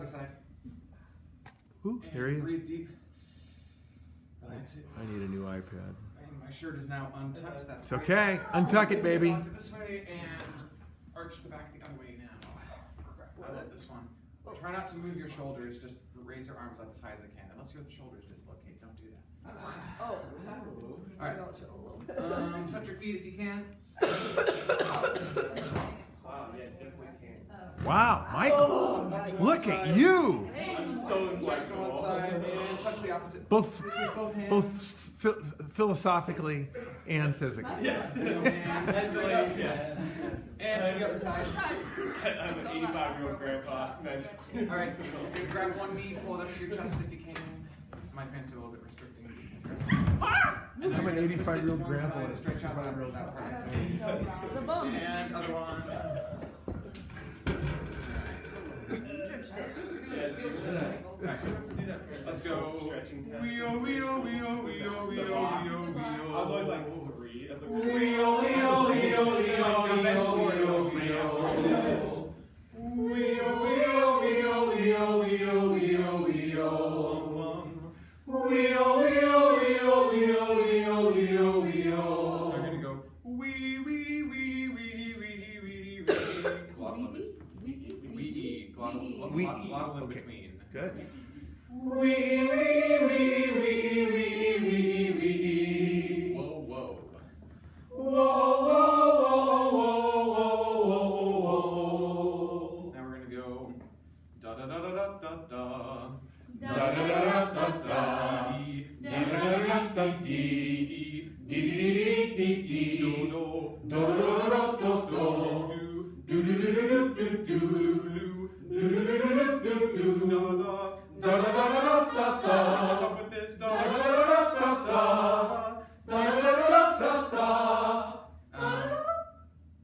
other side. Ooh, there he is. Breathe deep. Relax it. I need a new iPad. And my shirt is now untucked. That's It's okay. Untuck it, baby. Onto this way and arch the back the other way now. I love this one. Try not to move your shoulders. Just raise your arms up as high as they can. Unless your shoulders dislocate, don't do that. Oh. All right. Touch your feet if you can. Wow, yeah, definitely can. Wow, Michael. Up to one Look side. at you. I'm so Touch to one inflexible. side and touch the opposite. Both, with both hands. both philosophically and physically. Yes. And Mentally, yes. And to the other side. I'm an 85-year-old grandpa. All right, so you grab one knee, pull it up to your chest if you can. My pants are a little bit restricting. And then I'm an you're gonna twist it to 85-year-old one grandpa. side, Stretch out that part. The bum. And other one. Let's go. Stretching test. Wheel. I was always like 3. I was like, I'm gonna go wee. Glottal in Okay. between. Good. Now we're gonna go da da da da da da da da da da da da da dee da da da da dee dee dee dee do do do do do do do do do do do with this da da da da da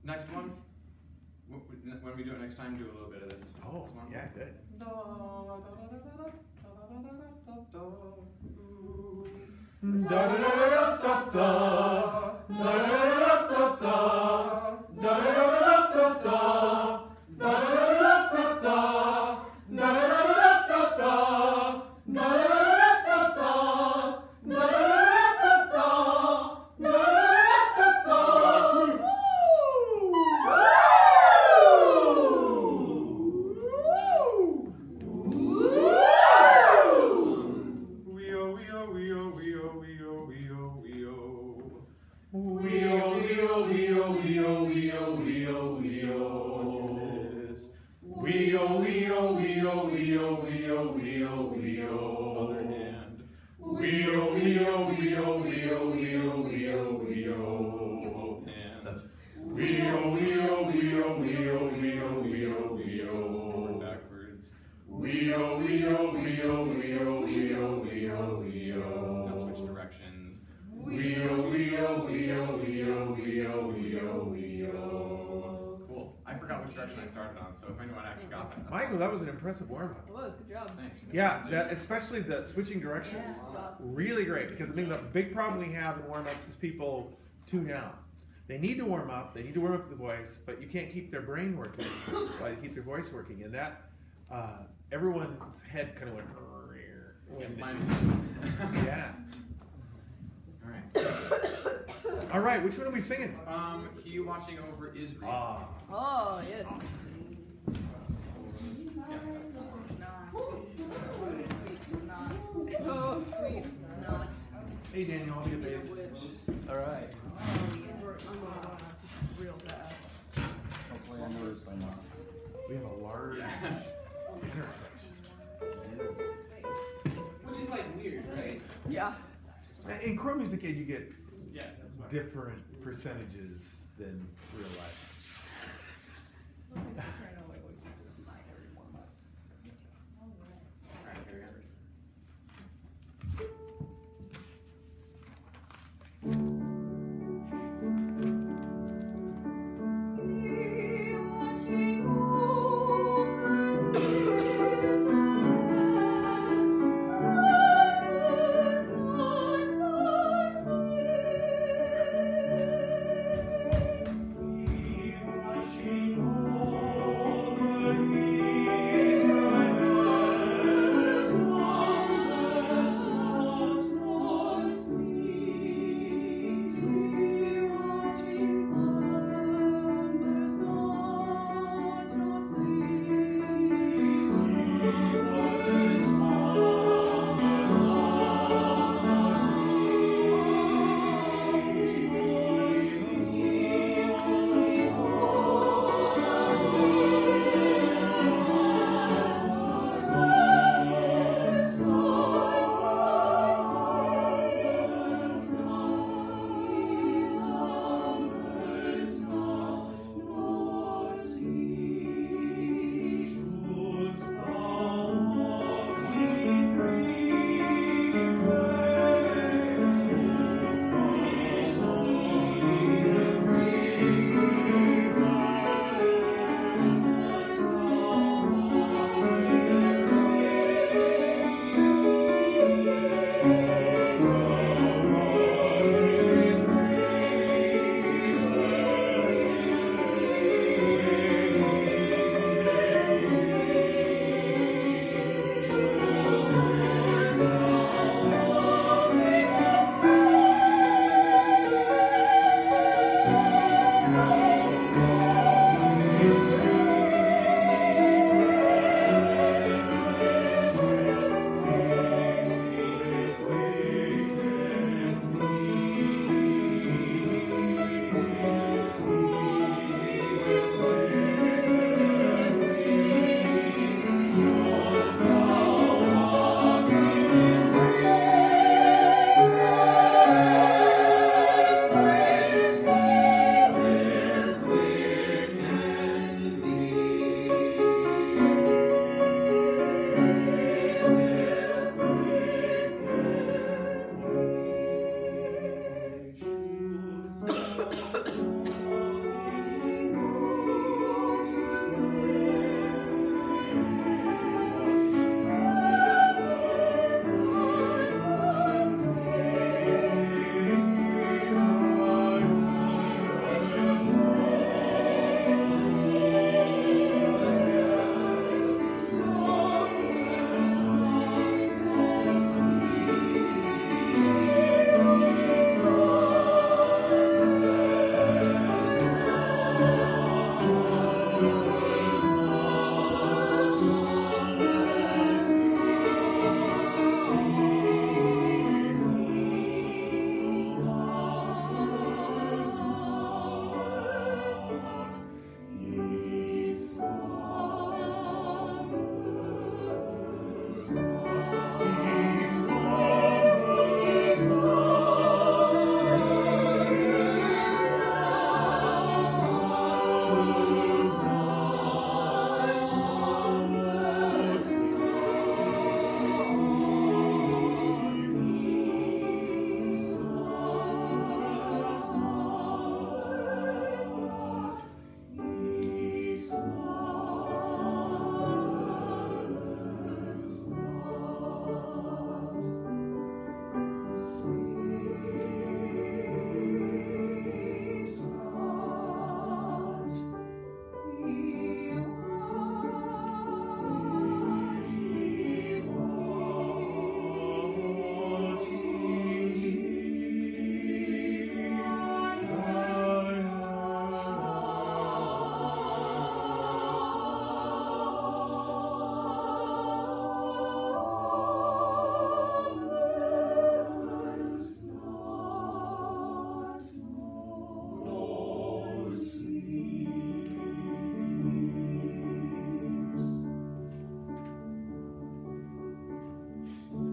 next one. When we do it next time, do a little bit of this. Oh, This one. yeah, good. Other hand. Both hands. Forward, backwards. Now switch directions. Cool. I forgot which direction I started on, so if anyone actually got that, that's Michael, awesome. that was an impressive warm-up. It was, good job. Thanks. Yeah, that, especially the switching directions. Yeah. Really great, because I mean the big problem we have in warm-ups is people tune out. They need to warm up, they need to warm up the voice, but you can't keep their brain working while you keep their voice working. And that, everyone's head kind of went, when, yeah. Alright. All right, which one are we singing? He watching over Israel. Ah, Oh, yes. Oh, sweet snot. hey Daniel, I'll be a bass. All right. Real bad. Hopefully I noticed by now. We have a large Yeah. intersection. Which is like weird, right? Yeah. In core music aid, you get yeah, that's fine. different percentages than real life. Alright, here we go. He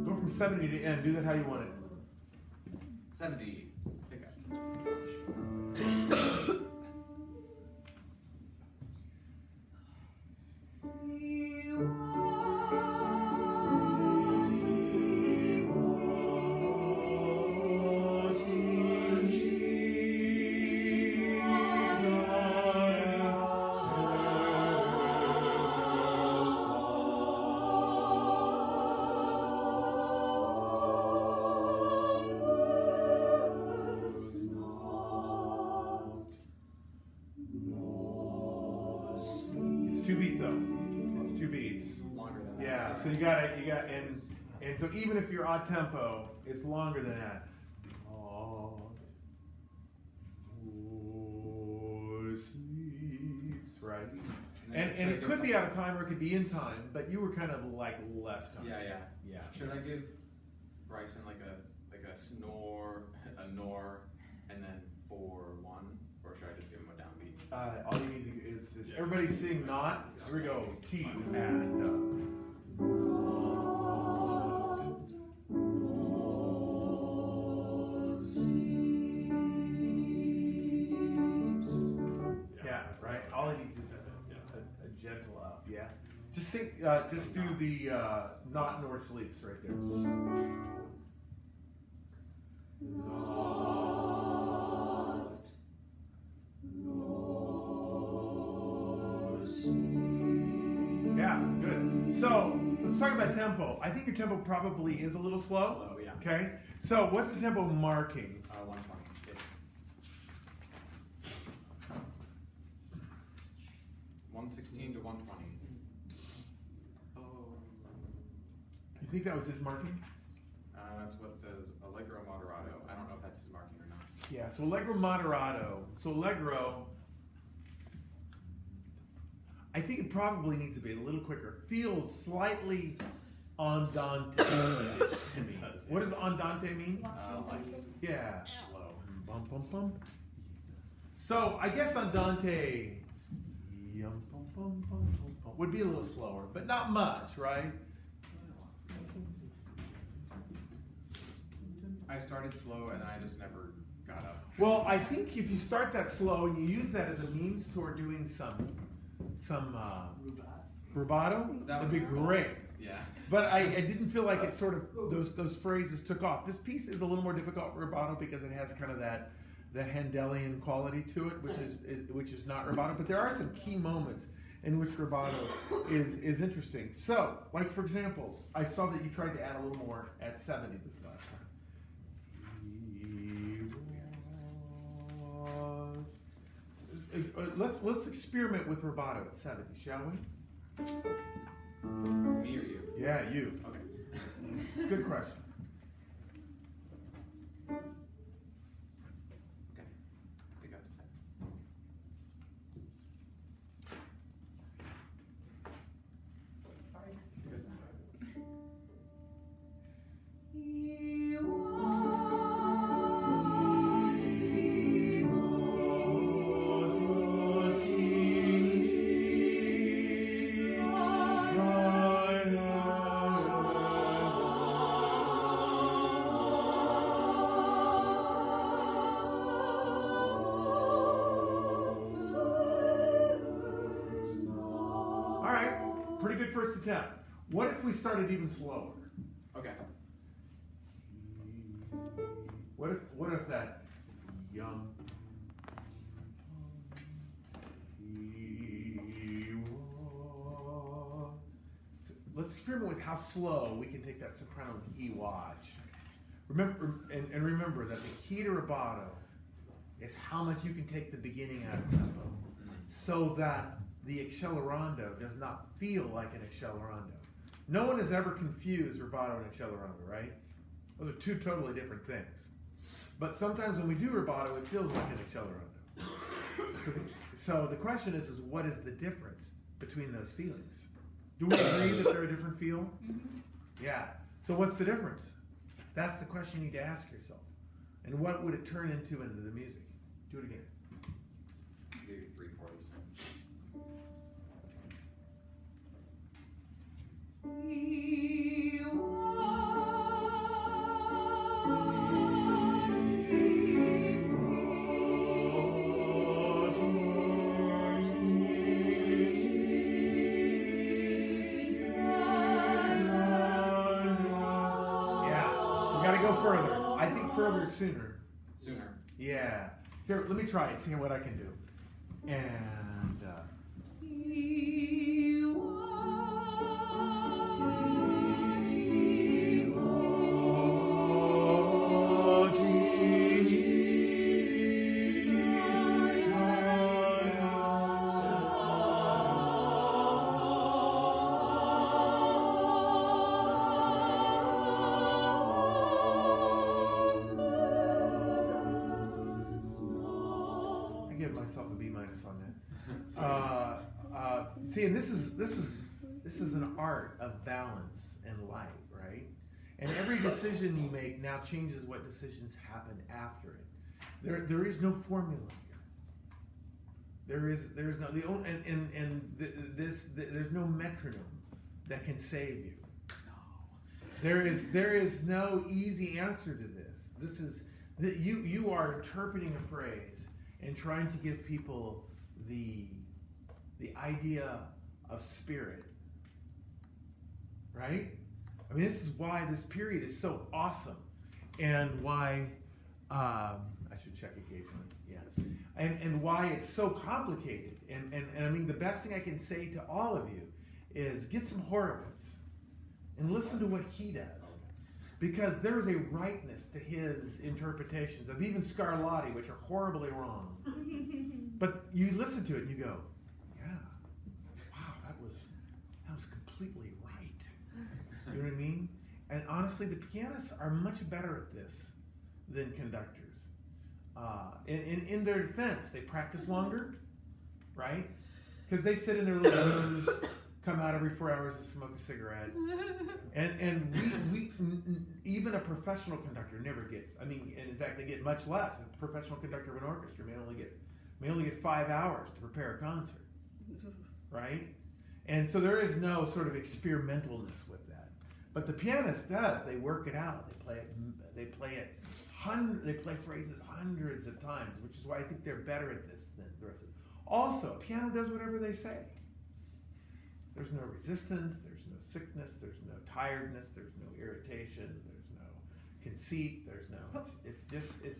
Go from 70 to end. Do that how you want it. 70. Pick up. It's 2 beats though. It's 2 beats. Longer than that. Yeah, so you got and so even if you're odd tempo, it's longer than that. Sleeps, right? And it could be out of time or it could be in time, but you were kind of like less time. Yeah. Yeah. Should I give Bryson like a snore, a nor, and then 4-1, or should I just give him a downbeat? All you need to do is everybody sing not. Here we go. T and yeah, right. All it needs is a gentle up. Yeah. Just sing. Just do the not nor sleeps right there. Yeah, good. So let's talk about tempo. I think your tempo probably is a little slow. Slow, yeah. Okay. So what's the tempo marking? 120. Yeah. 116 to 120. You think that was his marking? That's what says Allegro Moderato. I don't know if that's his marking or not. Yeah. So Allegro moderato. So Allegro. I think it probably needs to be a little quicker. Feels slightly andante to me. What does andante mean? Like Yeah. slow. Bum, bum, bum. So I guess andante yum, bum, bum, bum, bum, bum, would be a little slower, but not much, right? I started slow and then I just never got up. Well, I think if you start that slow and you use that as a means toward doing some rubato, That that'd was be cool. great. Yeah. But I didn't feel like it sort of those phrases took off. This piece is a little more difficult rubato because it has kind of that Handelian quality to it, which is not rubato. But there are some key moments in which rubato is interesting. So, like for example, I saw that you tried to add a little more at 70 this last time. Let's experiment with rubato at 70, shall we? Me or you? Yeah, you. Okay. It's a good question. Okay. Pick up to 7. Sorry. All right, pretty good first attempt. What if we started even slower? Okay. What if that young let's experiment with how slow we can take that soprano E watch. Remember that the key to rubato is how much you can take the beginning out of tempo, so that the accelerando does not feel like an accelerando. No one has ever confused rubato and accelerando, right? Those are two totally different things. But sometimes when we do rubato, it feels like an accelerando. So the question is what is the difference between those feelings? Do we agree that they're a different feel? Mm-hmm. Yeah. So what's the difference? That's the question you need to ask yourself. And what would it turn into the music? Do it again. Maybe 3/4 this time. Further. I think further sooner. Sooner. Yeah. Here, let me try it, see what I can do. And myself a B- on that. See, and this is an art of balance and light, right? And every decision you make now changes what decisions happen after it. There is no formula here. There is no there's no metronome that can save you. There is no easy answer to this. This is that you are interpreting a phrase and trying to give people the idea of spirit, right? I mean, this is why this period is so awesome, and why I should check occasionally, yeah, and why it's so complicated. And I mean, the best thing I can say to all of you is get some Horowitz and listen to what he does. Because there is a rightness to his interpretations of even Scarlatti, which are horribly wrong. But you listen to it and you go, yeah, wow, that was completely right. You know what I mean? And honestly, the pianists are much better at this than conductors. In their defense, they practice longer, right? Because they sit in their little rooms, come out every 4 hours to smoke a cigarette. And we even a professional conductor never gets. I mean, and in fact, they get much less. A professional conductor of an orchestra may only get 5 hours to prepare a concert, right? And so there is no sort of experimentalness with that. But the pianist does. They work it out. They play phrases hundreds of times, which is why I think they're better at this than the rest of them. Also, piano does whatever they say. There's no resistance. There's no sickness, there's no tiredness, there's no irritation, there's no conceit, there's no, it's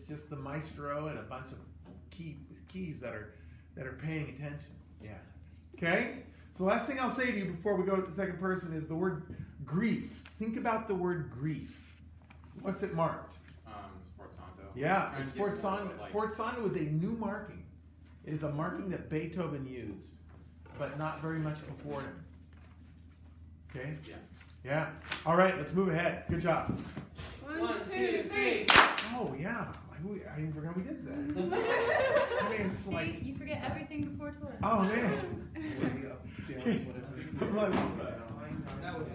just the maestro and a bunch of keys that are paying attention. Yeah. Okay? So the last thing I'll say to you before we go to the second person is the word grief. Think about the word grief. What's it marked? Fort Santo. Yeah, Trying it's to get Fort more, Santo. like- Fort Santo is a new marking. It is a marking that Beethoven used, but not very much before him. Okay? Yeah. Yeah. All right, let's move ahead. Good job. 1, 2, 3. Oh, yeah. I even forgot we did that. I mean, it's See, like, you forget everything before 12. oh, man. I'm like, That was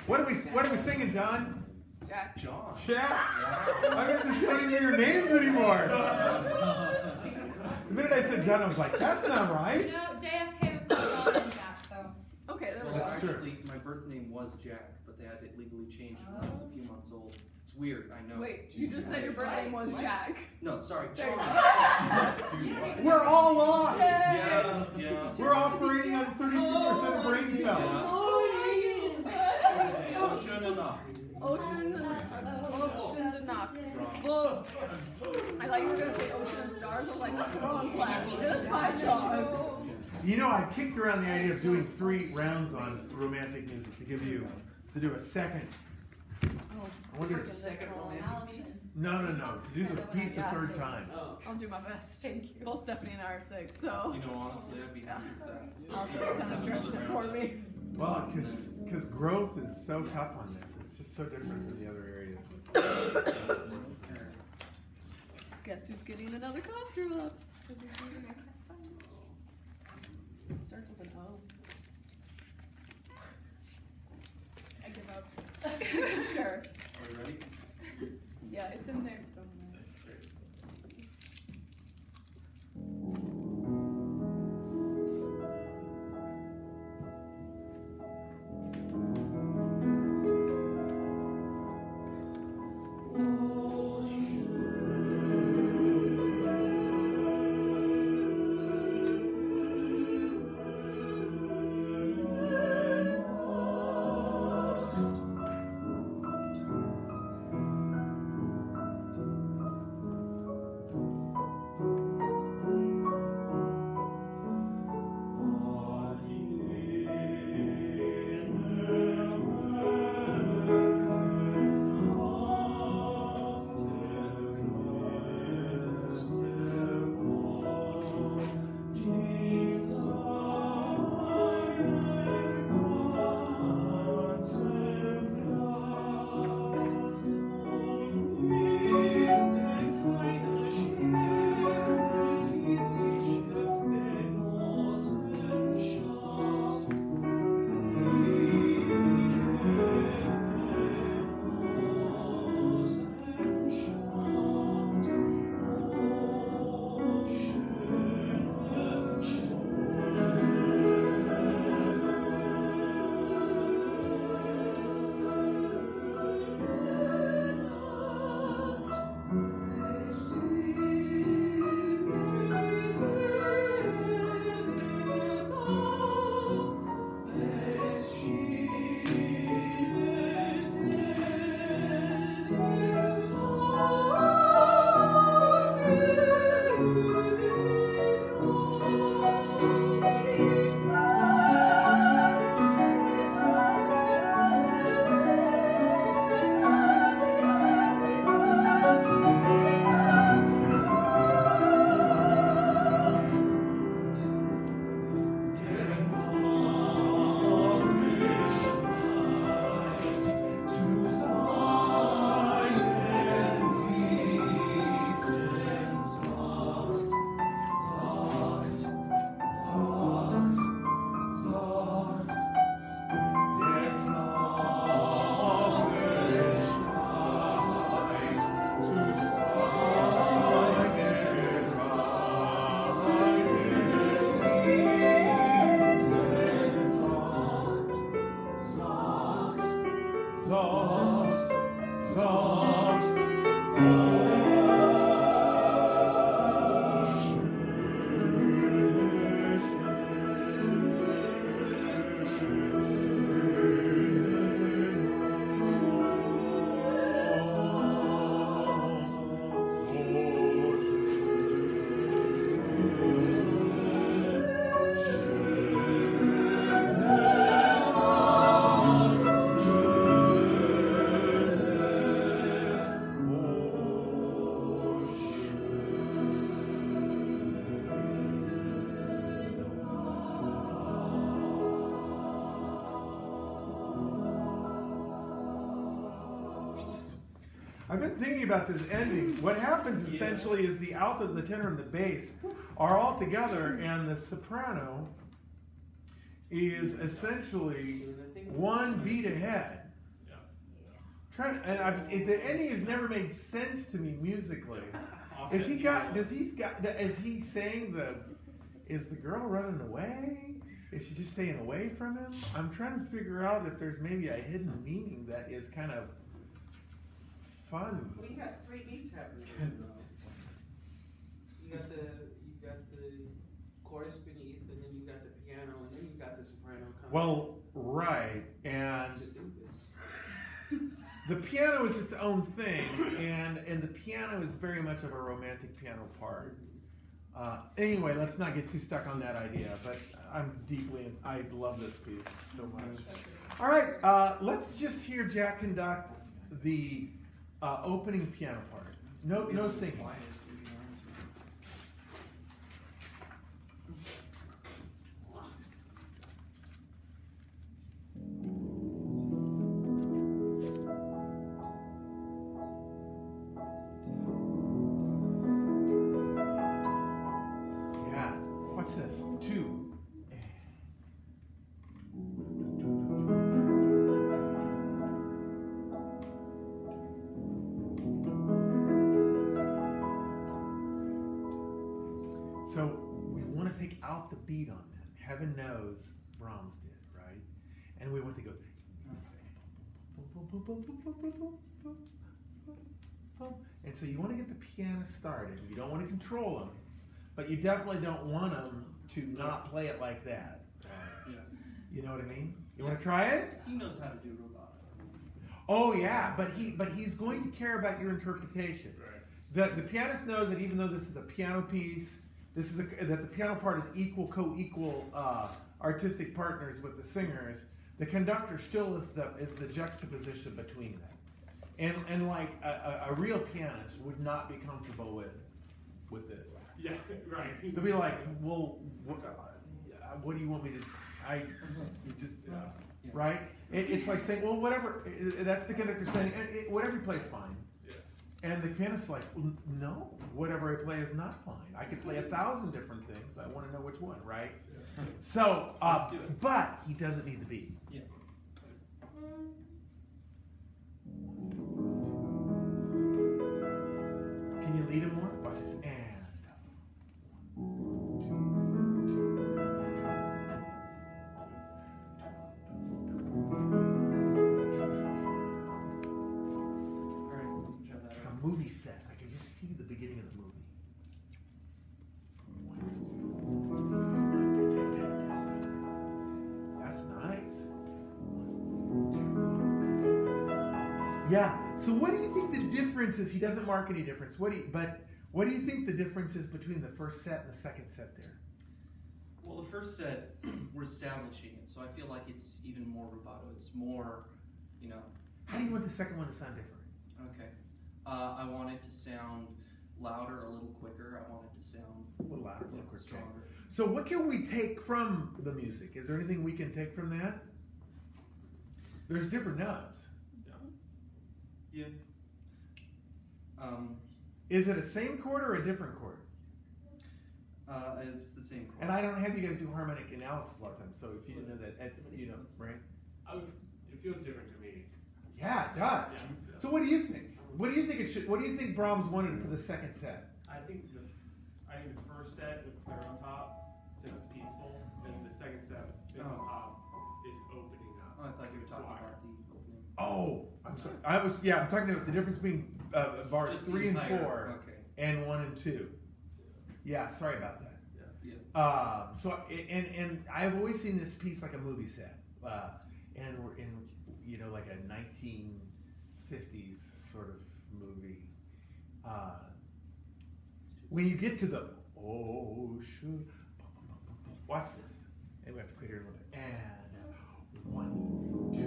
what are we singing, John? Jack. John. Jack? I'm not just saying your names anymore. The minute I said John, I was like, that's not You right. know, JFK was not John and Jack, so. Okay, there we Well, go. That's true. actually, my birth name was Jack, but they had it legally changed when I was a few months old. It's weird, I know. Wait, you just said your birth name was Jack. No, sorry, There you John. go. We're all lost. Yeah, yeah. We're operating on 33% of brain cells. Ocean enough. Ocean Enoch. Well, I thought you were gonna say Ocean and Stars. I was like, wrong flash. That's my job. You know, I've kicked around the idea of doing 3 rounds on romantic music to do a second. I wonder if, Second no, to do the piece a third time. I'll do my best. Thank you. Both Stephanie and I are sick, so You know, honestly, I'd be happy with that. I'll just kind of stretch it for me. Well, it's because growth is so tough on this. It's just so different from the other areas. Guess who's getting another cough drop? It starts with an O. I give up. Sure. Are we ready? Yeah, it's in there somewhere. I've been thinking about this ending. What happens essentially is the alto, the tenor, and the bass are all together, and the soprano is essentially one beat ahead. The ending has never made sense to me musically. Is he saying is the girl running away? Is she just staying away from him? I'm trying to figure out if there's maybe a hidden meaning that is kind of fun. Well, you got three beats happening. You got the chorus beneath, and then you got the piano, and then you got the soprano coming. Well, right, and the piano is its own thing, and the piano is very much of a romantic piano part. Anyway, let's not get too stuck on that idea, but I love this piece so much. All right, let's just hear Jack conduct the opening piano part. No singing. What's this? 2. So we want to take out the beat on that. Heaven knows Brahms did, right? And we want to go. And so you want to get the piano started. You don't want to control them. But you definitely don't want them to not play it like that. Yeah. You know what I mean? You want to try it? He knows how to do rubato. Oh yeah, but he's going to care about your interpretation. Right. The pianist knows that even though this is a piano piece, that the piano part is co-equal artistic partners with the singers. The conductor still is the juxtaposition between them. And like a real pianist would not be comfortable with this. Yeah, right. They'll be like, well, what do you want me to? Right? It's like saying, well, whatever. That's the conductor saying, whatever you play is fine. Yeah. And the pianist's like, no, whatever I play is not fine. I could play 1,000 different things. I want to know which one, right? Yeah. So, Let's do it. but he doesn't need the beat. Yeah. Can you lead him more? Watch this. And. Movie set. I can just see the beginning of the movie. That's nice. Yeah. So what do you think the difference is? He doesn't mark any difference. What do you think the difference is between the first set and the second set there? Well, the first set, we're establishing it, so I feel like it's even more rubato. It's more, How do you want the second one to sound different? Okay. I want it to sound louder, a little quicker. I want it to sound A little louder, a little quicker. stronger. So what can we take from the music? Is there anything we can take from that? There's different notes. Yeah. Is it a same chord or a different chord? It's the same chord. And I don't have you guys do harmonic analysis a lot of times, so if you didn't know that, it's, right? It feels different to me. Yeah, it does. Yeah. So what do you think? What do you think what do you think Brahms wanted for the second set? I think the first set with Claire on top sounds peaceful, and the second set with Fifth on top is opening up. Oh, I thought you were talking about the opening. Oh, I'm sorry. I'm talking about the difference between bars Just 3 and the higher, 4 okay. and 1 and 2. Yeah, sorry about that. Yeah. So I've always seen this piece like a movie set, and we're in like a 1950s sort of movie. When you get to the ocean, watch this, and we have to quit here a little bit. And 1, 2.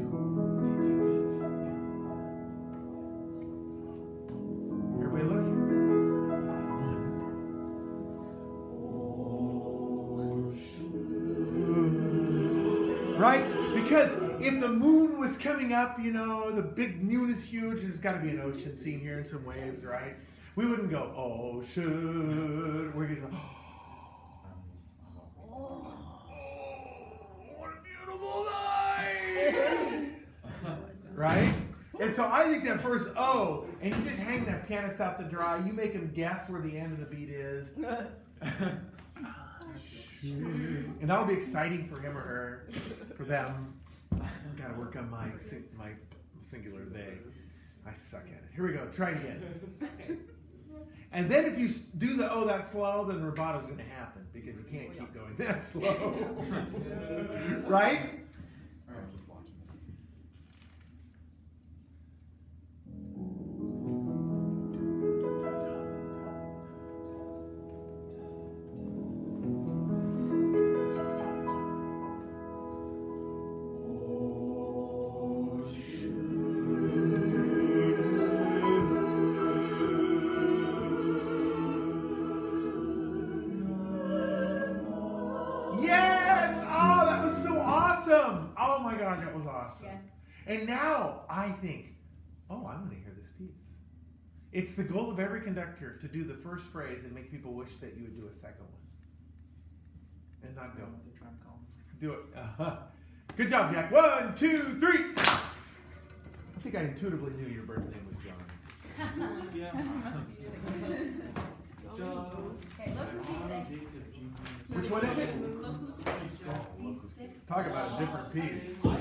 Everybody look. Right? Because if the moon was coming up, you know, the big moon is huge, and there's got to be an ocean scene here and some waves, right? We wouldn't go, ocean. We're going to go, oh, what a beautiful night. Right? And so I think that first O, and you just hang that pianist out to dry, you make them guess where the end of the beat is. And that'll be exciting for him or her, for them. I've got to work on my singular they. I suck at it. Here we go. Try it again. And then if you do the O that slow, then rubbato's going to happen because you can't keep going that slow. Right? Yes! Oh, that was so awesome! Oh my God, that was awesome. Yeah. And now I think, oh, I'm going to hear this piece. It's the goal of every conductor to do the first phrase and make people wish that you would do a second one. And not go. Do it. Good job, Jack. 1, 2, 3. I think I intuitively knew your birth name was John. Yeah. Okay, look who's sick. Which one is it? Look who's sick. Talk about a different piece. Do you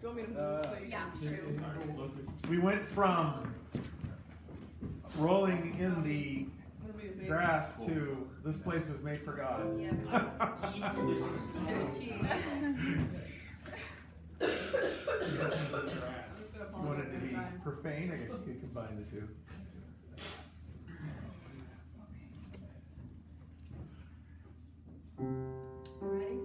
want me to move so you Yeah. can We went from rolling in the grass to this place was made for God. Yeah. You wanted to be profane? I guess you could combine the two. Ready?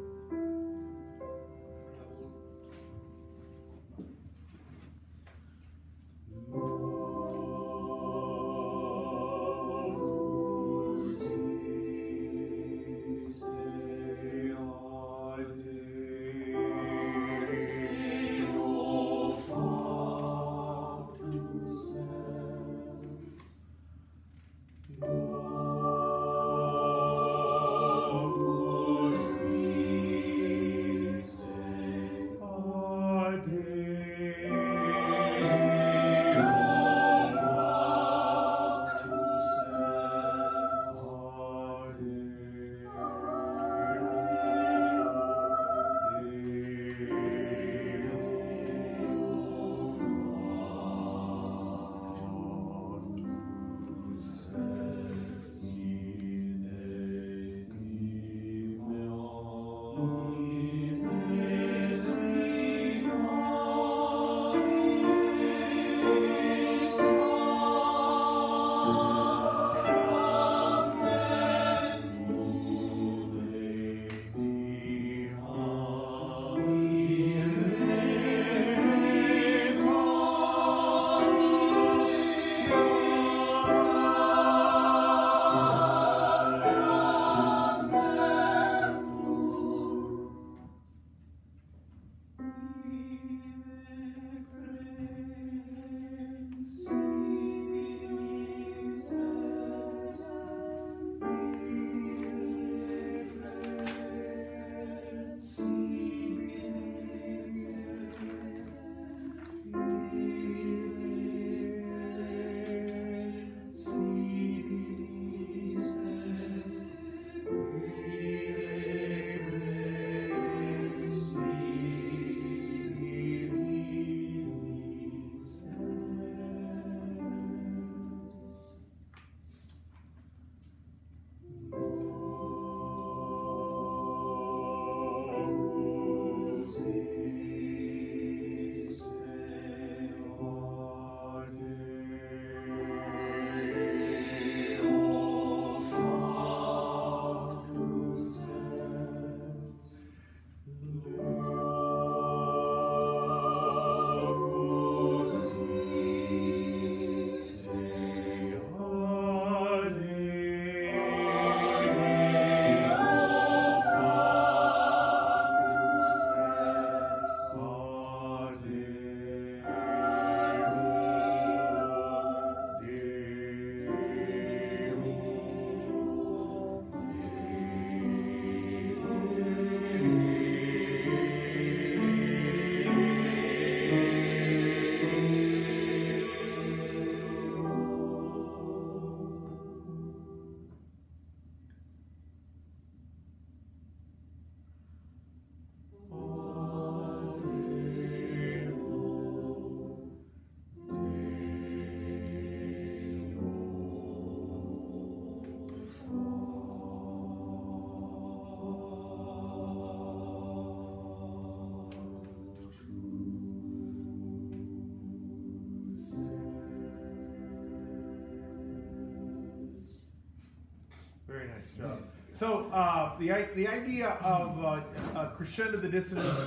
So the idea of crescendo the dissonance,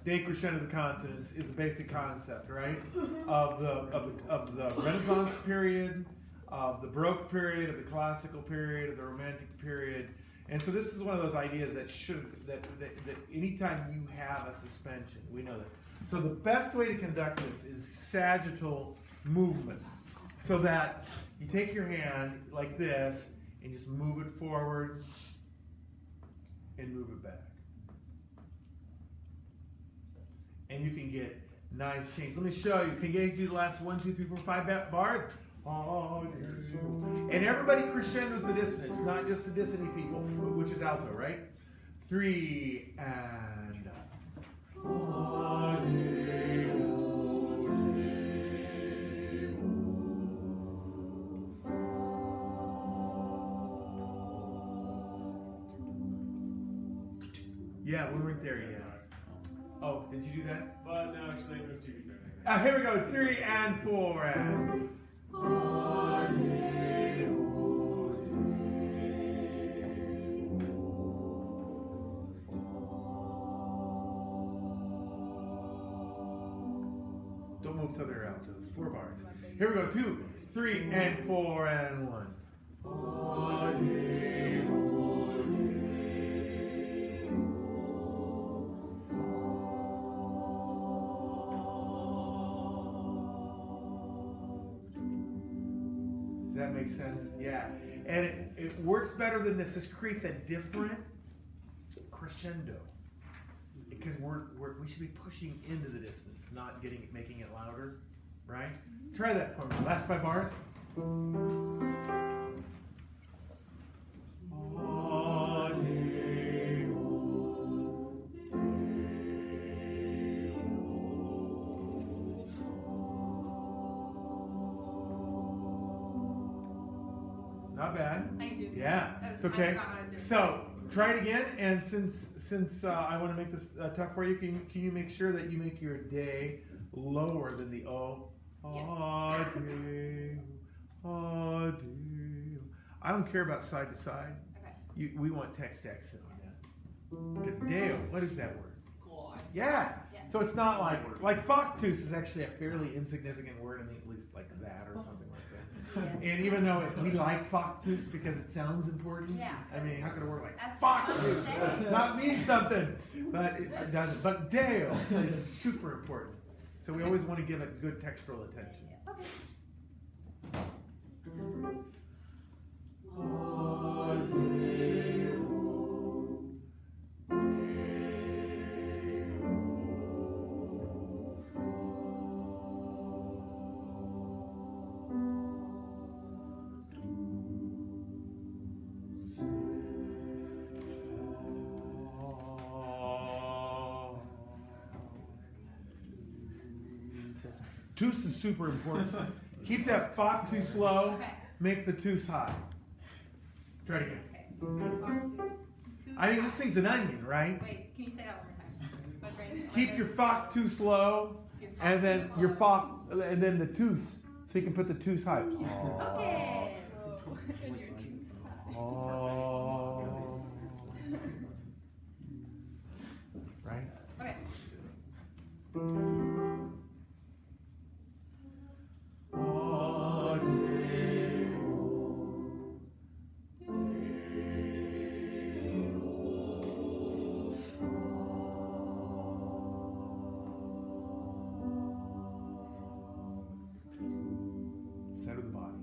decrescendo the consonance is the basic concept, right? Of the Renaissance period, of the Baroque period, of the classical period, of the Romantic period. And so this is one of those ideas that anytime you have a suspension, we know that. So the best way to conduct this is sagittal movement. So that you take your hand like this and just move it forward and move it back. And you can get nice change. Let me show you. Can you guys do the last 1, 2, 3, 4, 5 bars? And everybody crescendos the dissonance, not just the dissonant people, which is alto, right? 3 and yeah, we weren't there yet. Oh, did you do that? But no, actually, I moved to guitar. Here we go. 3 and 4 and. Don't move till they're out. So it's 4 bars. Here we go. 2, 3 and 4 and 1. Does that make sense? Yeah. And it works better than this. This creates a different crescendo. Because we should be pushing into the dissonance, not making it louder, right? Try that for me. Last 5 bars. Not bad. I can do it. Yeah, it's okay. I forgot what I was doing. So try it again, and since I want to make this tough for you, can you make sure that you make your day lower than the O? Yeah. I don't care about side to side. Okay. We want text to accent on that. Because Deo, what is that word? God. Yeah. Yeah. So it's not like factus is actually a fairly insignificant word, at least like that or something like that. Yeah. And even though we like factus because it sounds important, Yeah. I mean, how could a word like That's factus what I'm saying. not mean something? But it doesn't. But Deo is super important. So we always want to give it good textural attention. Okay. Tus is super important. Keep that factus low. Okay. Make the tus high. Try it again. Okay. So far, two I mean, this thing's an onion, right? Wait, can you say that one more time? But right, Keep your factus low, and then your fa, and then the tus, so you can put the tus high. Okay. And your tooth. Oh. Right? Okay. Center of the body.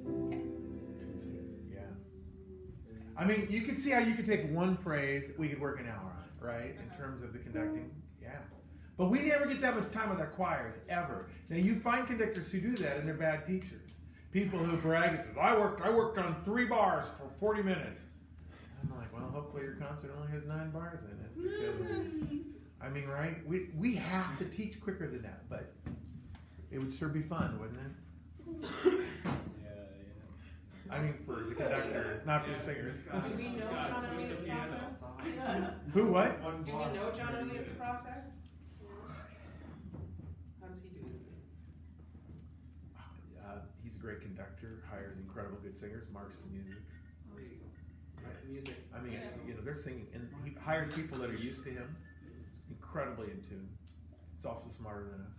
Okay. Yeah. I mean, you can see how you could take one phrase, we could work an hour on it, right? In terms of the conducting. Yeah. But we never get that much time with our choirs, ever. Now, you find conductors who do that, and they're bad teachers. People who brag and say, I worked on 3 bars for 40 minutes. I'm like, well, hopefully your concert only has 9 bars in it. Because, I mean, right? We have to teach quicker than that, but it would sure be fun, wouldn't it? I mean, for the conductor, not for the singers. Do we know God, John switch to Elliott's piano. process? Who, what? One Do bar. we know John Elliott's process? How does he do his thing? He's a great conductor, hires incredible good singers, marks the music. There you go. the music. I mean, Yeah. you know, they're singing, and he hires people that are used to him, incredibly in tune. He's also smarter than us.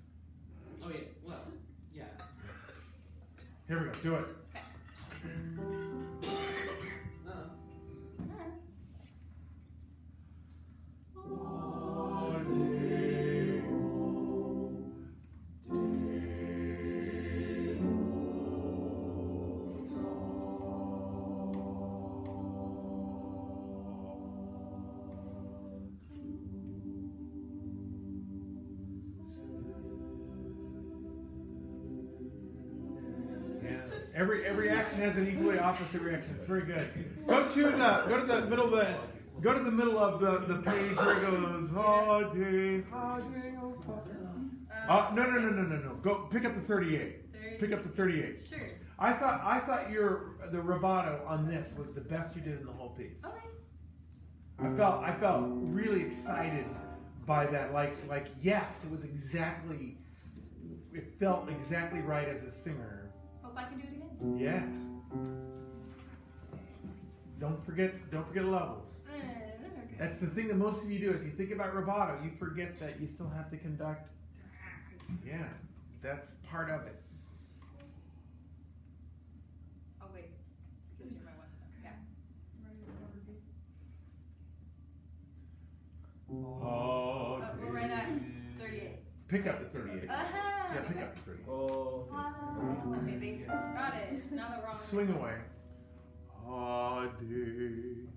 Oh yeah, well, yeah. Here we go, do it. No. Yeah. Every action has an equally opposite reaction. It's very good. Go to the middle of the page where it goes Hade, Hade, oh Father. No. Go pick up the 38. Pick up the 38. Sure. I thought the rubato on this was the best you did in the whole piece. Okay. I felt really excited by that. Like yes, it was exactly. It felt exactly right as a singer. Hope I can do it again. Yeah. Don't forget levels. Okay. That's the thing that most of you do is you think about rubato, you forget that you still have to conduct. Yeah, that's part of it. Oh wait, because you're my one step. Yeah. Oh, We're right at 38. pick up the 38. Uh-huh. Yeah, pick up the 38. Okay, basics. Got it. Now that we're on. Swing away. Hade.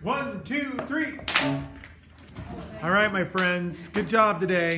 One, two, three. All right, my friends. Good job today.